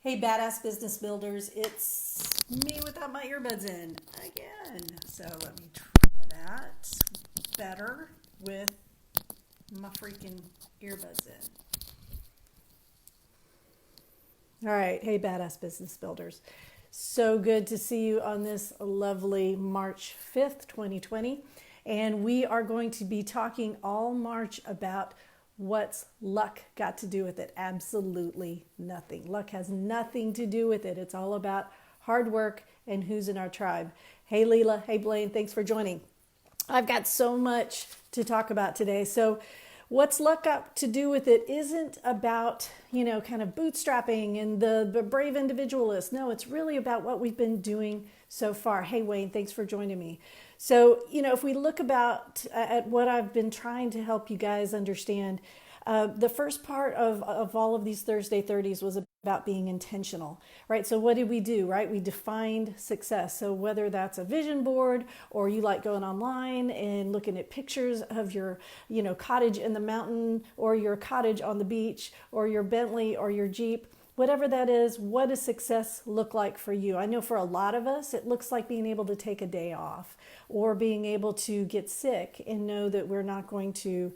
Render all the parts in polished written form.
Hey, badass business builders, it's me without my earbuds in again. So let me try that better with my freaking earbuds in. All right, hey, badass business builders. So good to see you on this lovely March 5th, 2020. And we are going to be talking all March about what's luck got to do with it? Absolutely nothing. Luck has nothing to do with it. It's all about hard work and who's in our tribe. Hey, Leela. Hey, Blaine. Thanks for joining. I've got so much to talk about today. So what's luck got to do with it isn't about, kind of bootstrapping and the brave individualist. No, it's really about what we've been doing so far. Hey, Wayne, thanks for joining me. So, if we look at what I've been trying to help you guys understand, the first part of all of these Thursday 30s was about being intentional, right? So what did we do, right? We defined success. So whether that's a vision board or you like going online and looking at pictures of your, cottage in the mountain or your cottage on the beach or your Bentley or your Jeep, whatever that is, what does success look like for you? I know for a lot of us, it looks like being able to take a day off or being able to get sick and know that we're not going to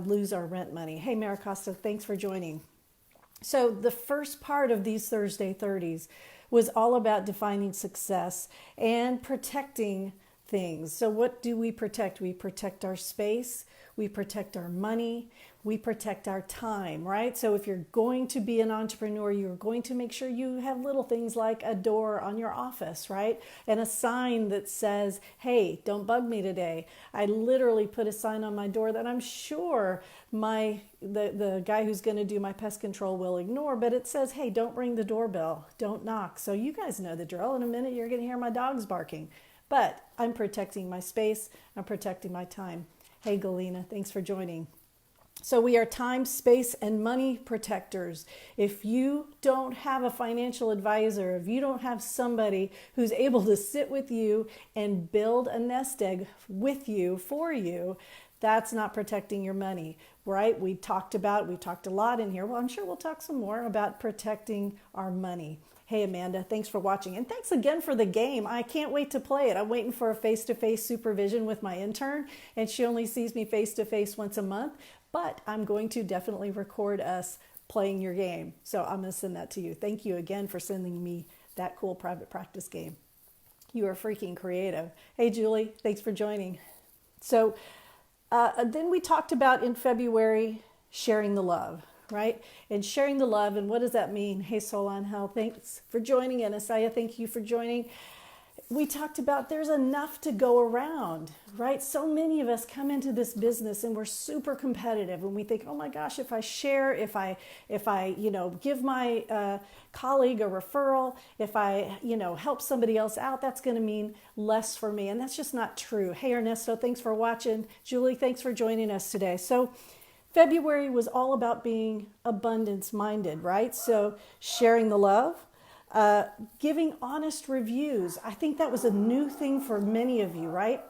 lose our rent money. Hey, Maricosta, thanks for joining. So the first part of these Thursday 30s was all about defining success and protecting things. So what do we protect? We protect our space, we protect our money, we protect our time, right? So if you're going to be an entrepreneur, you're going to make sure you have little things like a door on your office, right? And a sign that says, hey, don't bug me today. I literally put a sign on my door that I'm sure the guy who's going to do my pest control will ignore, but it says, hey, don't ring the doorbell, don't knock. So you guys know the drill. In a minute, you're going to hear my dogs barking. But I'm protecting my space, I'm protecting my time. Hey, Galena, thanks for joining. So we are time, space, and money protectors. If you don't have a financial advisor, if you don't have somebody who's able to sit with you and build a nest egg with you, for you, that's not protecting your money, right? We talked a lot in here. Well, I'm sure we'll talk some more about protecting our money. Hey, Amanda, thanks for watching. And thanks again for the game. I can't wait to play it. I'm waiting for a face-to-face supervision with my intern, and she only sees me face-to-face once a month. But I'm going to definitely record us playing your game. So I'm going to send that to you. Thank you again for sending me that cool private practice game. You are freaking creative. Hey, Julie, thanks for joining. So then we talked about in February, sharing the love, right? And sharing the love, and what does that mean? Hey, Solon Hell, thanks for joining. And Asaya, thank you for joining. We talked about there's enough to go around, right? So many of us come into this business and we're super competitive and we think, oh my gosh, if I share, if I give my colleague a referral, if I, help somebody else out, that's going to mean less for me. And that's just not true. Hey, Ernesto, thanks for watching. Julie, thanks for joining us today. So February was all about being abundance minded, right? So sharing the love. Giving honest reviews. I think that was a new thing for many of you, right?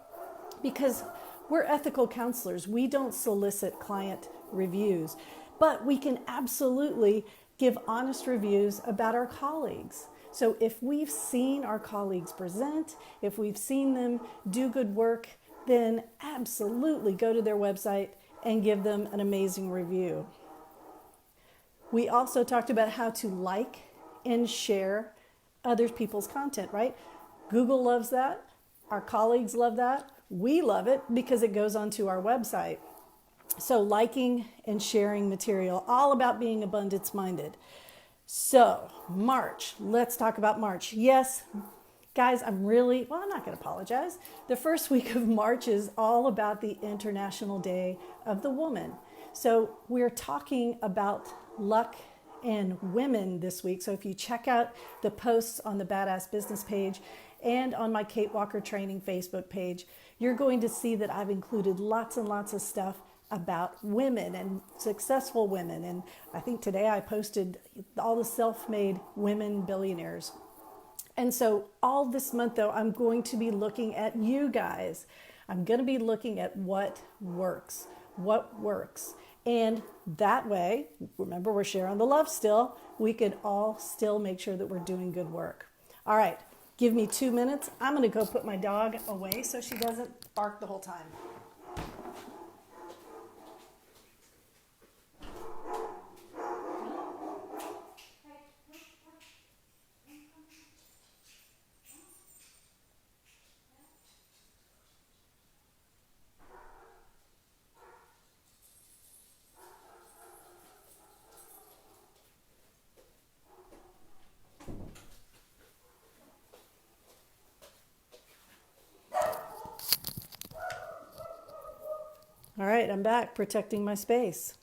Because we're ethical counselors. We don't solicit client reviews, but we can absolutely give honest reviews about our colleagues. So if we've seen our colleagues present, if we've seen them do good work, then absolutely go to their website and give them an amazing review. We also talked about how to like and share other people's content, right? Google loves that. Our colleagues love that. We love it because it goes onto our website. So liking and sharing material, all about being abundance minded. So March, let's talk about March. Yes, guys, I'm not going to apologize. The first week of March is all about the International Day of the Woman. So we're talking about luck and women this week. So if you check out the posts on the Badass Business page and on my Kate Walker Training Facebook page, you're going to see that I've included lots and lots of stuff about women and successful women. And I think today I posted all the self-made women billionaires. And so all this month though, I'm going to be looking at you guys. I'm going to be looking at what works. And That way, remember, we're sharing the love still. We can all still make sure that we're doing good work. All right, give me 2 minutes. I'm going to go put my dog away so she doesn't bark the whole time. All right, I'm back protecting my space.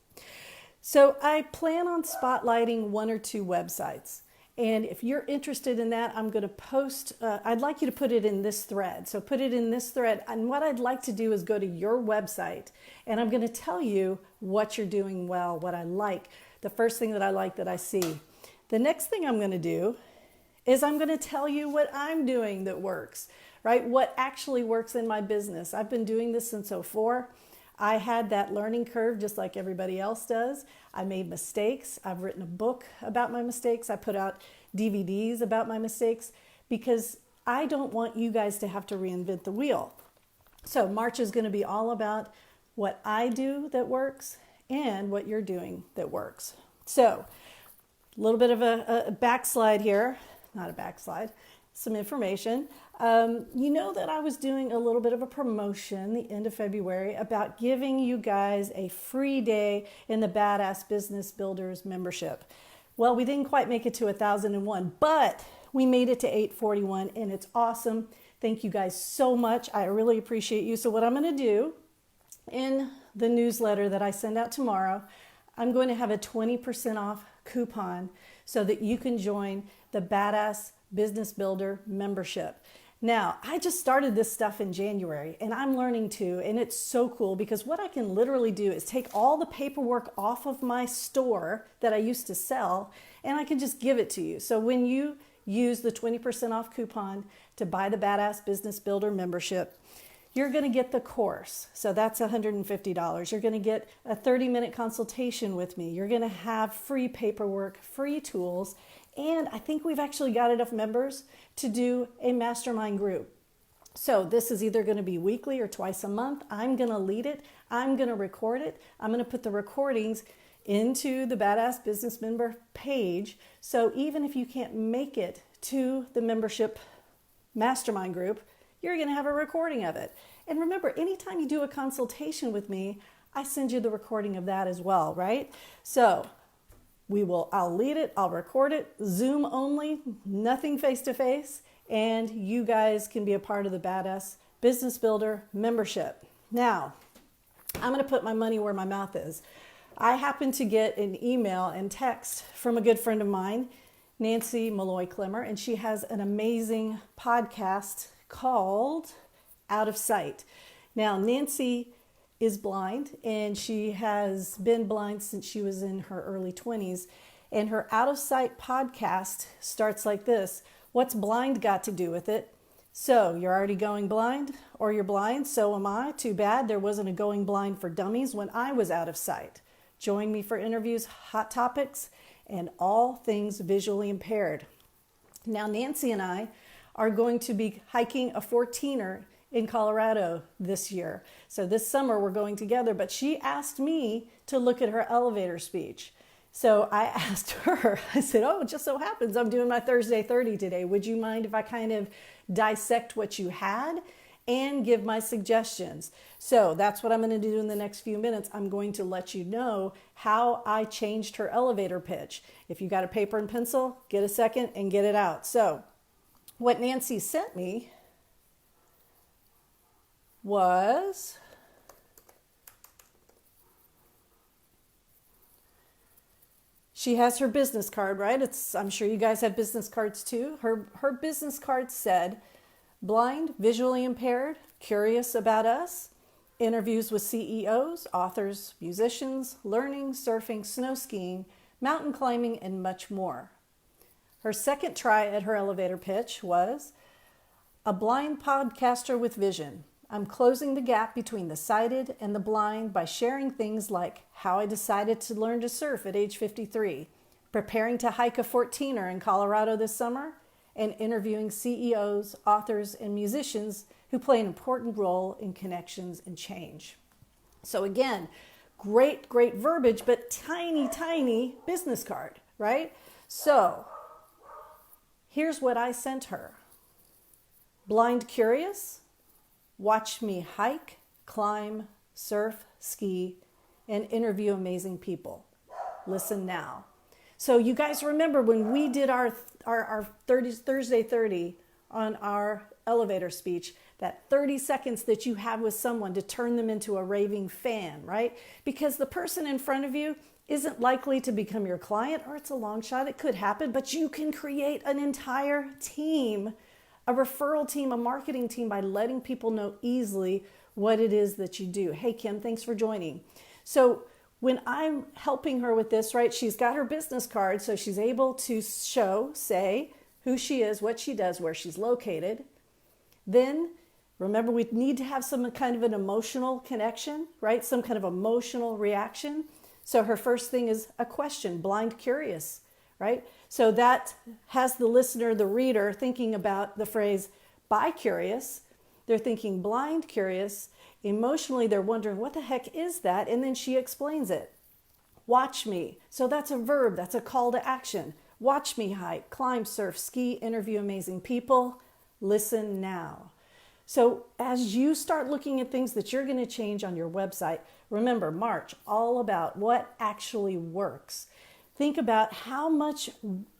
So I plan on spotlighting 1 or 2 websites. And if you're interested in that, I'm going to post, I'd like you to put it in this thread. So put it in this thread. And what I'd like to do is go to your website and I'm going to tell you what you're doing well, what I like, the first thing that I like that I see. The next thing I'm going to do is I'm going to tell you what I'm doing that works, right? What actually works in my business. I've been doing this since '04. I had that learning curve just like everybody else does. I made mistakes. I've written a book about my mistakes. I put out DVDs about my mistakes because I don't want you guys to have to reinvent the wheel. So March is going to be all about what I do that works and what you're doing that works. So a little bit of a backslide here, not a backslide, some information. You know that I was doing a little bit of a promotion the end of February about giving you guys a free day in the Badass Business Builders membership. Well, we didn't quite make it to 1,001, but we made it to 841 and it's awesome. Thank you guys so much. I really appreciate you. So what I'm going to do in the newsletter that I send out tomorrow, I'm going to have a 20% off coupon so that you can join the Badass Business Builder membership. Now, I just started this stuff in January and I'm learning too, and it's so cool because what I can literally do is take all the paperwork off of my store that I used to sell and I can just give it to you. So when you use the 20% off coupon to buy the Badass Business Builder membership, you're going to get the course. So that's $150. You're going to get a 30-minute consultation with me. You're going to have free paperwork, free tools, and I think we've actually got enough members to do a mastermind group. So this is either going to be weekly or twice a month. I'm going to lead it. I'm going to record it. I'm going to put the recordings into the Badass Business Member page. So even if you can't make it to the membership mastermind group, you're going to have a recording of it. And remember, anytime you do a consultation with me, I send you the recording of that as well, right? So I'll lead it, I'll record it, Zoom only, nothing face-to-face, and you guys can be a part of the Badass Business Builder membership. Now, I'm going to put my money where my mouth is. I happened to get an email and text from a good friend of mine, Nancy Malloy Clemmer, and she has an amazing podcast called Out of Sight. Now, Nancy is blind and she has been blind since she was in her early 20s. And her Out of Sight podcast starts like this: what's blind got to do with it? So you're already going blind, or you're blind, so am I. Too bad there wasn't a Going Blind for Dummies when I was out of sight. Join me for interviews, hot topics, and all things visually impaired. Now, Nancy and I are going to be hiking a 14er in Colorado this year. So this summer we're going together, but she asked me to look at her elevator speech. So I asked her, I said, oh, it just so happens I'm doing my Thursday 30 today. Would you mind if I kind of dissect what you had and give my suggestions? So that's what I'm going to do in the next few minutes. I'm going to let you know how I changed her elevator pitch. If you got a paper and pencil, get a second and get it out. So what Nancy sent me was she has her business card, right? I'm sure you guys have business cards too. Her business card said, blind, visually impaired, curious about us, interviews with CEOs, authors, musicians, learning, surfing, snow skiing, mountain climbing, and much more. Her second try at her elevator pitch was a blind podcaster with vision. I'm closing the gap between the sighted and the blind by sharing things like how I decided to learn to surf at age 53, preparing to hike a 14er in Colorado this summer, and interviewing CEOs, authors, and musicians who play an important role in connections and change. So again, great verbiage, but tiny business card, right? So here's what I sent her. Blind curious, watch me hike, climb, surf, ski, and interview amazing people. Listen now. So you guys remember when we did our Thursday 30 on our elevator speech, that 30 seconds that you have with someone to turn them into a raving fan, right? Because the person in front of you isn't likely to become your client, or it's a long shot, it could happen, but you can create an entire team, a referral team, a marketing team by letting people know easily what it is that you do. Hey, Kim, thanks for joining. So when I'm helping her with this, right, she's got her business card, so she's able to say who she is, what she does, where she's located. Then, remember, we need to have some kind of an emotional connection, right? Some kind of emotional reaction. So her first thing is a question, blind curious, right? So that has the listener, the reader, thinking about the phrase bi-curious. They're thinking blind curious. Emotionally, they're wondering, what the heck is that? And then she explains it. Watch me. So that's a verb. That's a call to action. Watch me hike, climb, surf, ski, interview amazing people. Listen now. So as you start looking at things that you're going to change on your website, remember, March, all about what actually works. Think about how much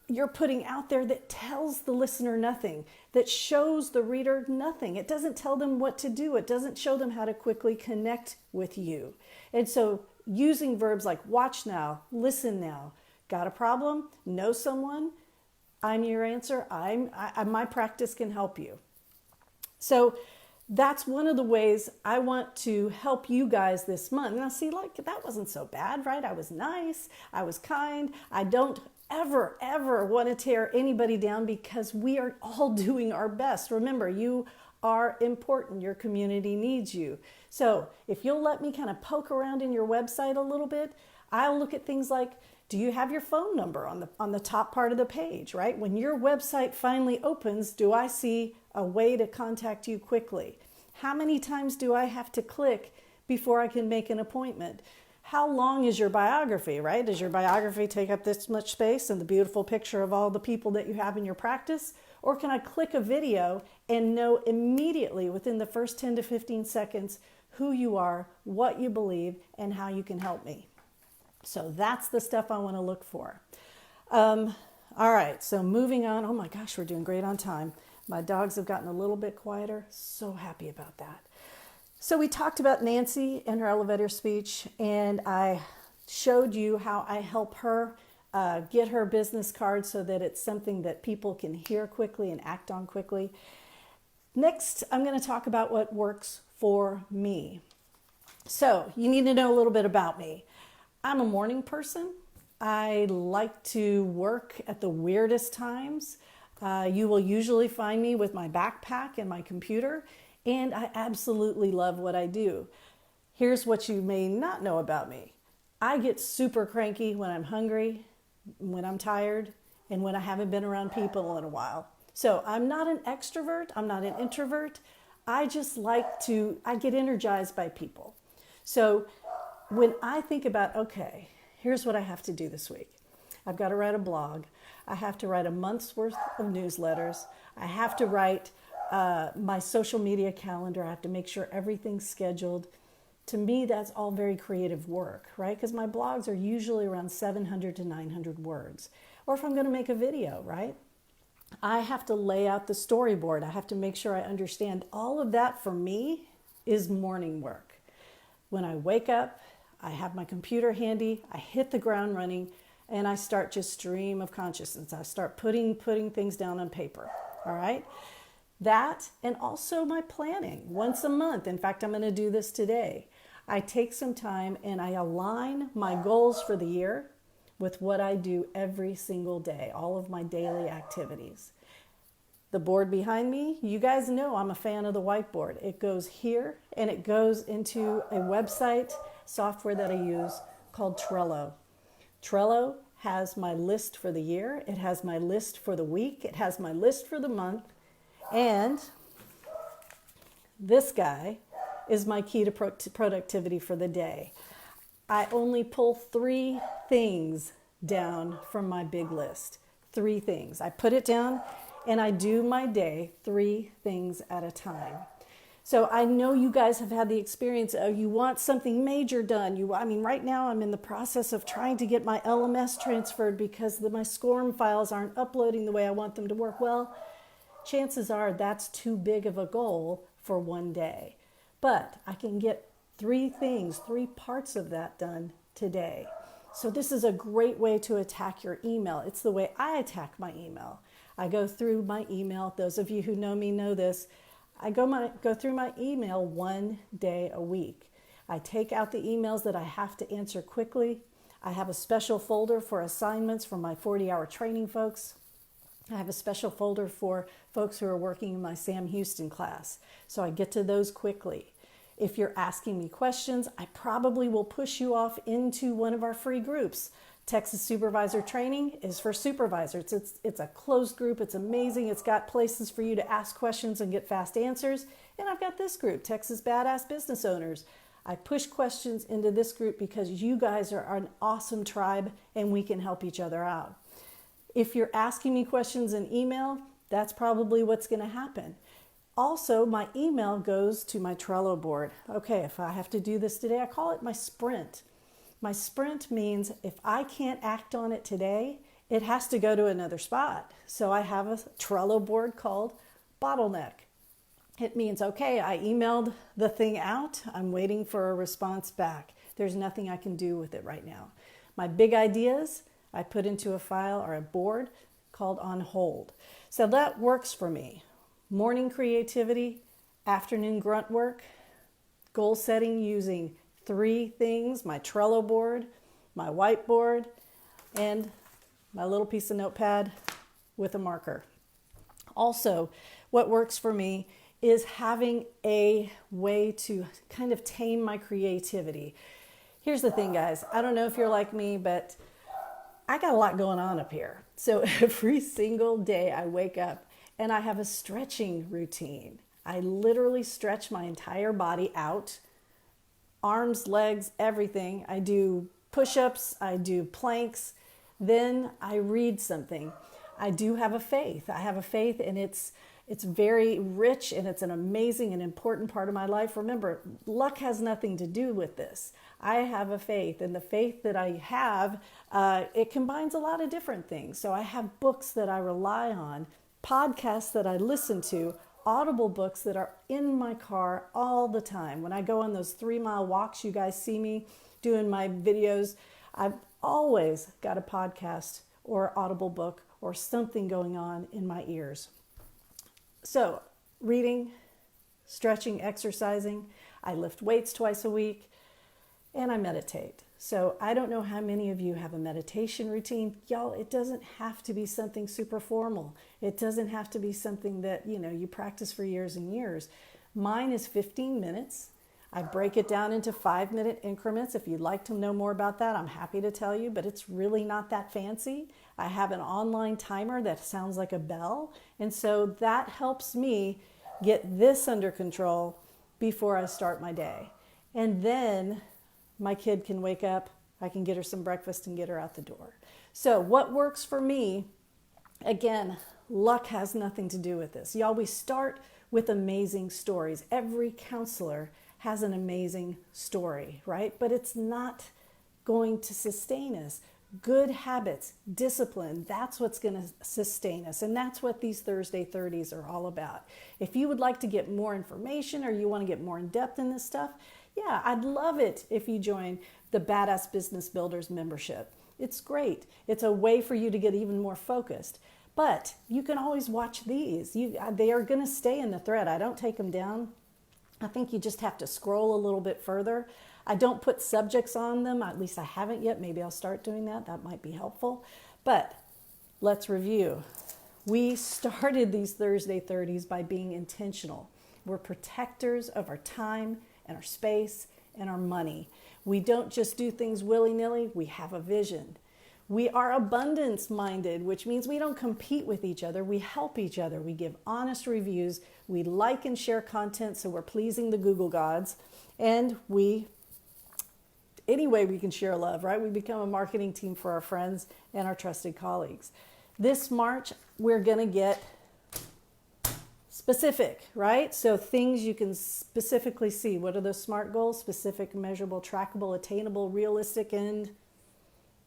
you're putting out there that tells the listener nothing, that shows the reader nothing. It doesn't tell them what to do. It doesn't show them how to quickly connect with you. And so using verbs like watch now, listen now, got a problem, know someone, I'm your answer, my practice can help you. So that's one of the ways I want to help you guys this month. Now see, like, that wasn't so bad, right? I was nice, I was kind. I don't ever want to tear anybody down because we are all doing our best. Remember, you are important. Your community needs you. So if you'll let me kind of poke around in your website a little bit, I'll look at things like, do you have your phone number on the top part of the page, right? When your website finally opens, do I see a way to contact you quickly? How many times do I have to click before I can make an appointment? How long is your biography, right? Does your biography take up this much space and the beautiful picture of all the people that you have in your practice? Or can I click a video and know immediately within the first 10 to 15 seconds who you are, what you believe, and how you can help me? So that's the stuff I want to look for. All right, so moving on. Oh my gosh, we're doing great on time. My dogs have gotten a little bit quieter. So happy about that. So we talked about Nancy and her elevator speech, and I showed you how I help her get her business card so that it's something that people can hear quickly and act on quickly. Next, I'm going to talk about what works for me. So you need to know a little bit about me. I'm a morning person. I like to work at the weirdest times. You will usually find me with my backpack and my computer, and I absolutely love what I do. Here's what you may not know about me. I get super cranky when I'm hungry, when I'm tired, and when I haven't been around people in a while. So I'm not an extrovert. I'm not an introvert. I get energized by people. So when I think about, okay, here's what I have to do this week. I've got to write a blog. I have to write a month's worth of newsletters. I have to write my social media calendar. I have to make sure everything's scheduled. To me, that's all very creative work, right? Because my blogs are usually around 700 to 900 words. Or if I'm going to make a video, right? I have to lay out the storyboard. I have to make sure I understand. All of that for me is morning work. When I wake up, I have my computer handy, I hit the ground running, and I start just stream of consciousness. I start putting things down on paper, all right? That, and also my planning once a month. In fact, I'm going to do this today. I take some time and I align my goals for the year with what I do every single day, all of my daily activities. The board behind me, you guys know I'm a fan of the whiteboard. It goes here and it goes into a website software that I use called Trello. Trello has my list for the year, it has my list for the week, it has my list for the month, and this guy is my key to productivity for the day. I only pull 3 things down from my big list. 3 things. I put it down and I do my day 3 things at a time. So I know you guys have had the experience of you want something major done. Right now I'm in the process of trying to get my LMS transferred because my SCORM files aren't uploading the way I want them to work. Well, chances are that's too big of a goal for one day. But I can get 3 things, 3 parts of that done today. So this is a great way to attack your email. It's the way I attack my email. I go through my email. Those of you who know me know this. I go through my email 1 day a week. I take out the emails that I have to answer quickly. I have a special folder for assignments for my 40-hour training folks. I have a special folder for folks who are working in my Sam Houston class. So I get to those quickly. If you're asking me questions, I probably will push you off into one of our free groups. Texas Supervisor Training is for supervisors. It's a closed group. It's amazing. It's got places for you to ask questions and get fast answers. And I've got this group, Texas Badass Business Owners. I push questions into this group because you guys are an awesome tribe and we can help each other out. If you're asking me questions in email, that's probably what's going to happen. Also, my email goes to my Trello board. Okay, if I have to do this today, I call it my sprint. My sprint means if I can't act on it today, it has to go to another spot. So I have a Trello board called bottleneck. It means, okay, I emailed the thing out. I'm waiting for a response back. There's nothing I can do with it right now. My big ideas, I put into a file or a board called on hold. So that works for me. Morning creativity, afternoon grunt work, goal setting using 3 things, my Trello board, my whiteboard, and my little piece of notepad with a marker. Also, what works for me is having a way to kind of tame my creativity. Here's the thing, guys. I don't know if you're like me, but I got a lot going on up here. So every single day I wake up and I have a stretching routine. I literally stretch my entire body out. Arms, legs, everything. I do push-ups, I do planks, then I read something. I do have a faith. I have a faith and it's very rich and it's an amazing and important part of my life. Remember, luck has nothing to do with this. I have a faith, and the faith that I have, it combines a lot of different things. So I have books that I rely on, podcasts that I listen to, Audible books that are in my car all the time. When I go on those 3-mile walks, you guys see me doing my videos, I've always got a podcast or Audible book or something going on in my ears. So reading, stretching, exercising, I lift weights twice a week, and I meditate. So I don't know how many of you have a meditation routine. Y'all, it doesn't have to be something super formal. It doesn't have to be something that, you practice for years and years. Mine is 15 minutes. I break it down into 5-minute increments. If you'd like to know more about that, I'm happy to tell you, but it's really not that fancy. I have an online timer that sounds like a bell. And so that helps me get this under control before I start my day. And then my kid can wake up, I can get her some breakfast and get her out the door. So what works for me, again, luck has nothing to do with this. Y'all, we start with amazing stories. Every counselor has an amazing story, right? But it's not going to sustain us. Good habits, discipline, that's what's going to sustain us. And that's what these Thursday 30s are all about. If you would like to get more information or you want to get more in depth in this stuff, yeah, I'd love it if you join the Badass Business Builders membership. It's great. It's a way for you to get even more focused. But you can always watch these. They are going to stay in the thread. I don't take them down. I think you just have to scroll a little bit further. I don't put subjects on them. At least I haven't yet. Maybe I'll start doing that. That might be helpful. But let's review. We started these Thursday 30s by being intentional. We're protectors of our time and our space and our money. We don't just do things willy-nilly, we have a vision. We are abundance-minded, which means we don't compete with each other, we help each other. We give honest reviews, we like and share content so we're pleasing the Google gods, and any way we can share love, right? We become a marketing team for our friends and our trusted colleagues. This March, we're gonna get specific, right? So things you can specifically see. What are those SMART goals? Specific, measurable, trackable, attainable, realistic, and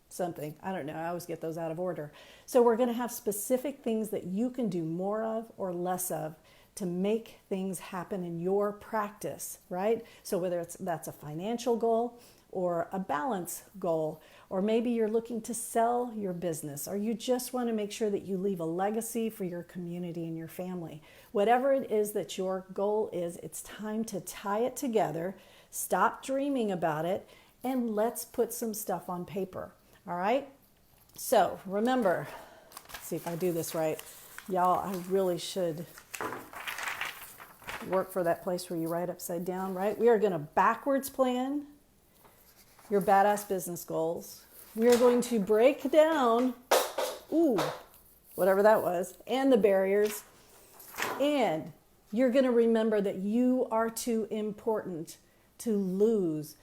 something. I don't know. I always get those out of order. So we're going to have specific things that you can do more of or less of to make things happen in your practice, right? So whether that's a financial goal or a balance goal, or maybe you're looking to sell your business, or you just want to make sure that you leave a legacy for your community and your family. Whatever it is that your goal is, it's time to tie it together, stop dreaming about it, and let's put some stuff on paper. All right? So remember, let's see if I do this right. Y'all, I really should work for that place where you write upside down, right? We are going to backwards plan your badass business goals. We are going to break down, whatever that was, and the barriers. And you're going to remember that you are too important to lose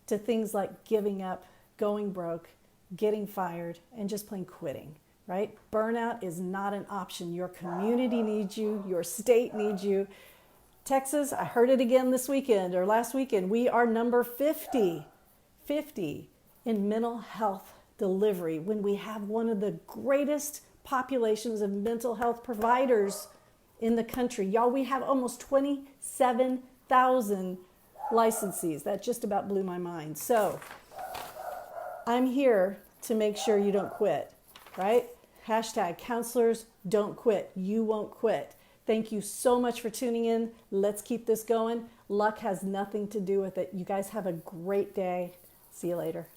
to things like giving up, going broke, getting fired, and just plain quitting, right? Burnout is not an option. Your community needs you. Your state needs you. Texas, I heard it again this weekend or last weekend. We are number 50 in mental health delivery when we have one of the greatest populations of mental health providers in the country. Y'all, we have almost 27,000 licensees. That just about blew my mind. So I'm here to make sure you don't quit, right? Hashtag counselors don't quit. You won't quit. Thank you so much for tuning in. Let's keep this going. Luck has nothing to do with it. You guys have a great day. See you later.